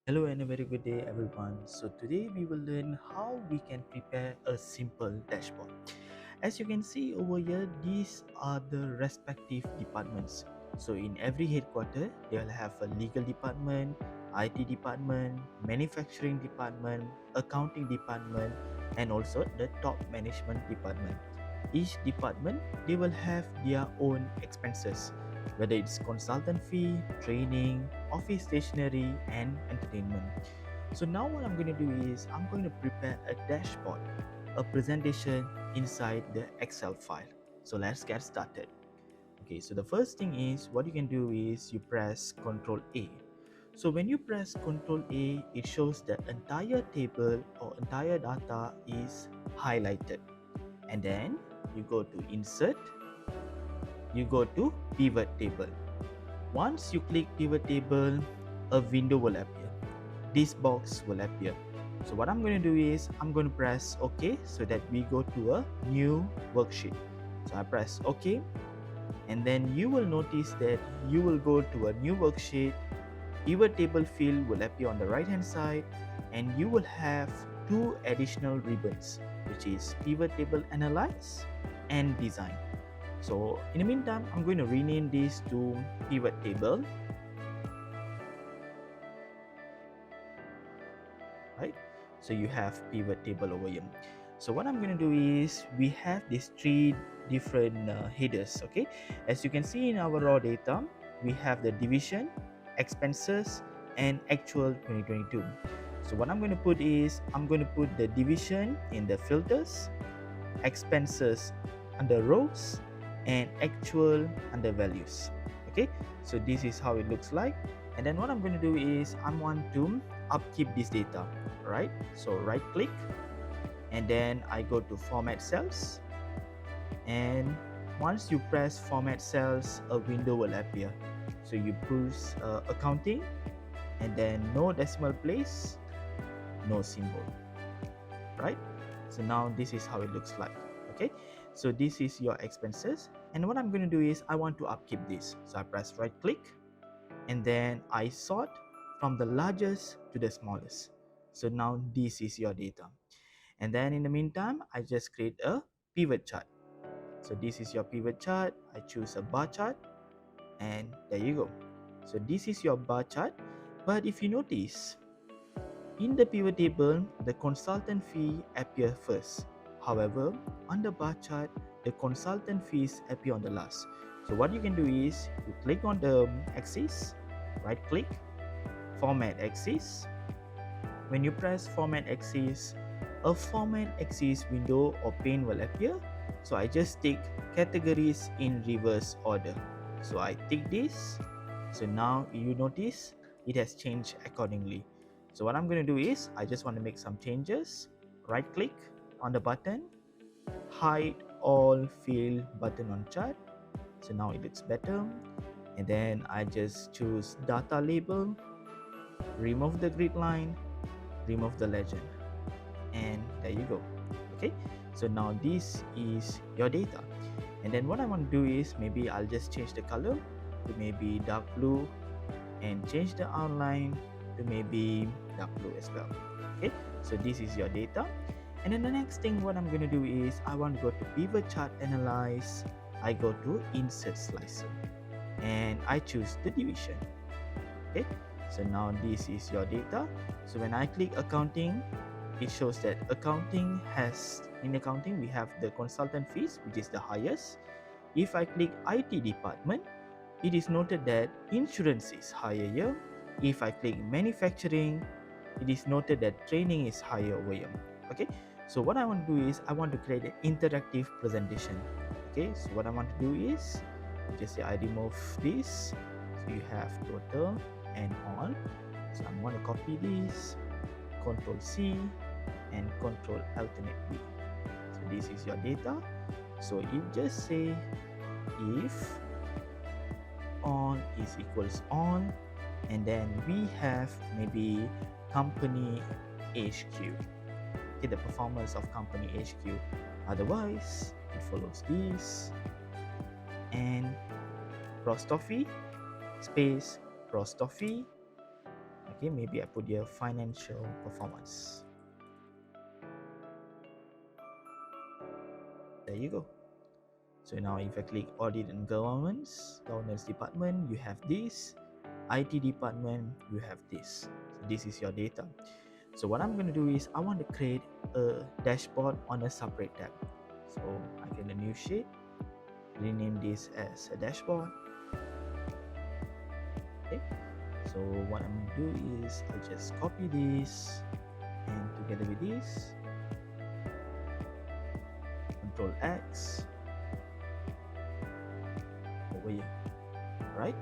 Hello and a very good day everyone. So today we will learn how we can prepare a simple dashboard. As you can see over here, these are the respective departments. So in every headquarter, they'll have a legal department, IT department, manufacturing department, accounting department, and also the top management department. Each department, they will have their own expenses, whether it's consultant fee, training, office stationery, and entertainment. So now what I'm going to do is I'm going to prepare a dashboard, a presentation inside the Excel file. So let's get started. Okay, so the first thing is what you can do is you press Ctrl A. So when you press Ctrl A, it shows the entire table or entire data is highlighted. And then you go to Insert, you go to Pivot Table. Once you click Pivot Table, a window will appear. This box will appear. So what I'm going to do is I'm going to press OK so that we go to a new worksheet. So I press OK, and then you will notice that you will go to a new worksheet. Pivot table field will appear on the right hand side, and you will have two additional ribbons, which is Pivot Table Analyze and Design. So in the meantime, I'm going to rename this to Pivot Table, right? So you have Pivot Table over here. So what I'm going to do is we have these three different headers. Okay, as you can see in our raw data, we have the division, expenses, and actual 2022. So what I'm going to put is I'm going to put the division in the filters, expenses under rows, and actual under values. Okay, so this is how it looks like. And then what I'm going to do is I want to upkeep this data, right? So right click, and then I go to format cells, and once you press format cells, a window will appear. So you push accounting, and then no decimal place, no symbol, right? So now this is how it looks like. Okay, so this is your expenses, and what I'm going to do is I want to upkeep this. So I press right click, and then I sort from the largest to the smallest. So now this is your data, and then in the meantime I just create a pivot chart. So this is your pivot chart. I choose a bar chart, and there you go. So this is your bar chart. But if you notice, in the pivot table, the consultant fee appear first. However, on the bar chart, the consultant fees appear on the last. So what you can do is you click on the axis, right click, format axis. When you press format axis, a format axis window or pane will appear. So I just take categories in reverse order. So I tick this. So now you notice it has changed accordingly. So what I'm going to do is I just want to make some changes. Right click on the button, hide all field button on chart. So now it looks better. And then I just choose data label, remove the grid line, remove the legend, and there you go. Okay, so now this is your data. And then what I want to do is maybe I'll just change the color to maybe dark blue, and change the outline to maybe dark blue as well. Okay, so this is your data. And then the next thing what I'm going to do is I want to go to pivot chart analyze. I go to insert slicer, and I choose the division. Okay, so now this is your data. So when I click accounting, it shows that accounting has, in accounting we have the consultant fees, which is the highest. If I click IT department, it is noted that insurance is higher here. If I click manufacturing, it is noted that training is higher over here. Okay, so what I want to do is I want to create an interactive presentation. Okay, so what I want to do is just say I remove this. So you have total and all. So I'm going to copy this, Control C, and Control Alternate V. So this is your data. So you just say if on is equals on, and then we have maybe company HQ. Okay, the performance of company HQ. Otherwise, it follows this, and Prostoffy space Prostoffy. Okay, maybe I put here financial performance. There you go. So now if I click audit and governance department, you have this. IT department, you have this. So this is your data. So what I'm going to do is I want to create a dashboard on a separate tab. So I get a new sheet, rename this as a dashboard. Okay. So what I'm going to do is I'll just copy this, and together with this, Control X over here, right?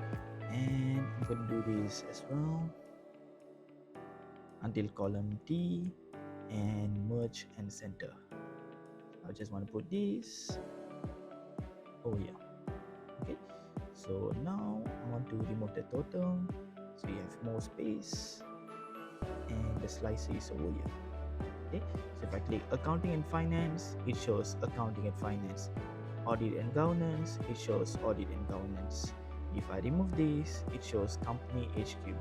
And I'm going to do this as well until column T and merge and center. I just want to put this over here. Okay, so now I want to remove the total, so you have more space, and the slicer is over here. Okay, so if I click accounting and finance, it shows accounting and finance. Audit and governance, it shows audit and governance. If I remove this, it shows company HQ.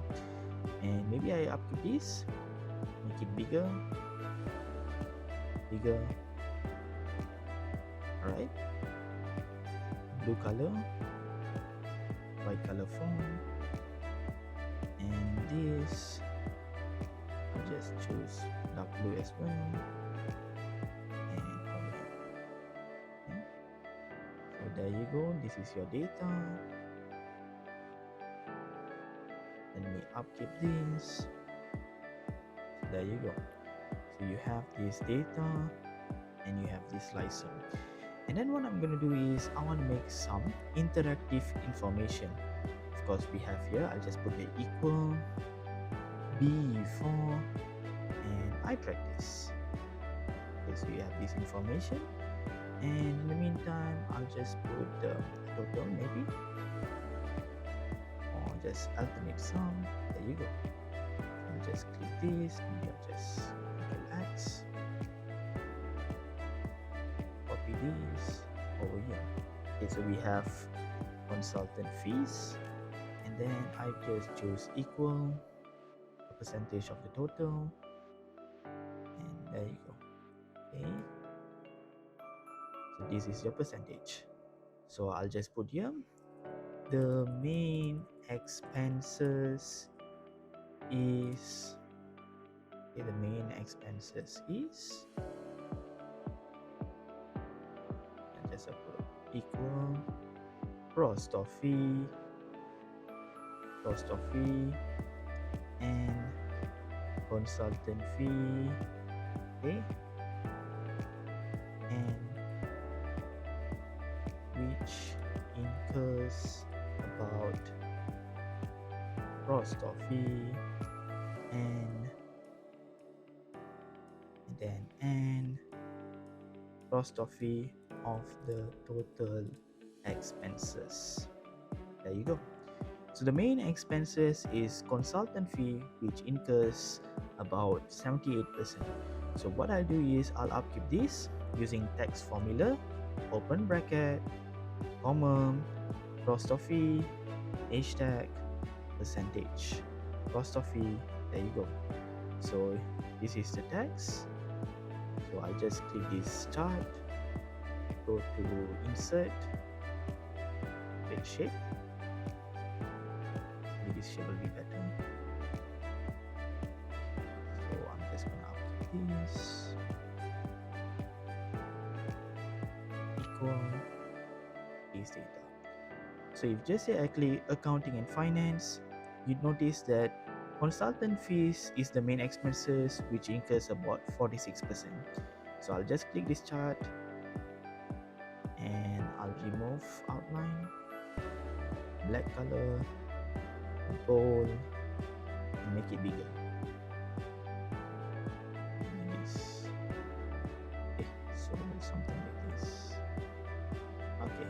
And maybe I upgrade this, make it bigger. Alright, blue color, white color font, and this I'll just choose dark blue as well, and over here. Okay. So there you go, this is your data. Let me upkeep this. So there you go. So you have this data and you have this slicer. And then what I'm going to do is I want to make some interactive information. Of course, we have here, I'll just put the equal B4 and I practice. Okay, so you have this information, and in the meantime I'll just put the total maybe, or just alternate sum. There you go. I'll just click this, maybe I'll just Control X, copy this over here. Okay, so we have consultant fees, and then I just choose equal a percentage of the total, and there you go. Okay, so this is your percentage. So I'll just put here the main expenses is, okay, the main expenses is, and just put equal cost of fee, and consultant fee. Okay, and which incurs about cost of fee, and cost of fee of the total expenses. There you go. So the main expenses is consultant fee, which incurs about 78%. So what I'll do is I'll upkeep this using text formula, open bracket, comma, cost of fee, hashtag, percentage, cost of fee. There you go. So this is the text. So I'll just click this chart, go to insert, create shape. Maybe this shape will be better. So I'm just gonna upkeep this, equal this data. So if just say I click accounting and finance, you'd notice that consultant fees is the main expenses, which incurs about 46%. So I'll just click this chart and I'll remove outline, black color, bold, and make it bigger. Okay, so something like this. Okay.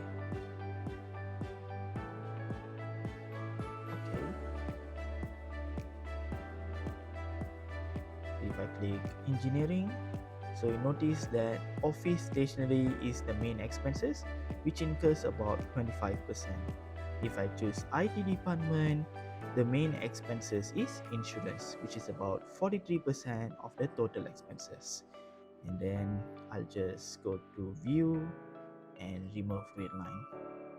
If I click engineering, so you notice that office stationery is the main expenses, which incurs about 25%. If I choose IT department, The main expenses is insurance, which is about 43% of the total expenses. And then I'll just go to view and remove grid line.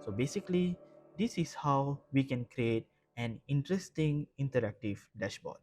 So basically, this is how we can create an interesting interactive dashboard.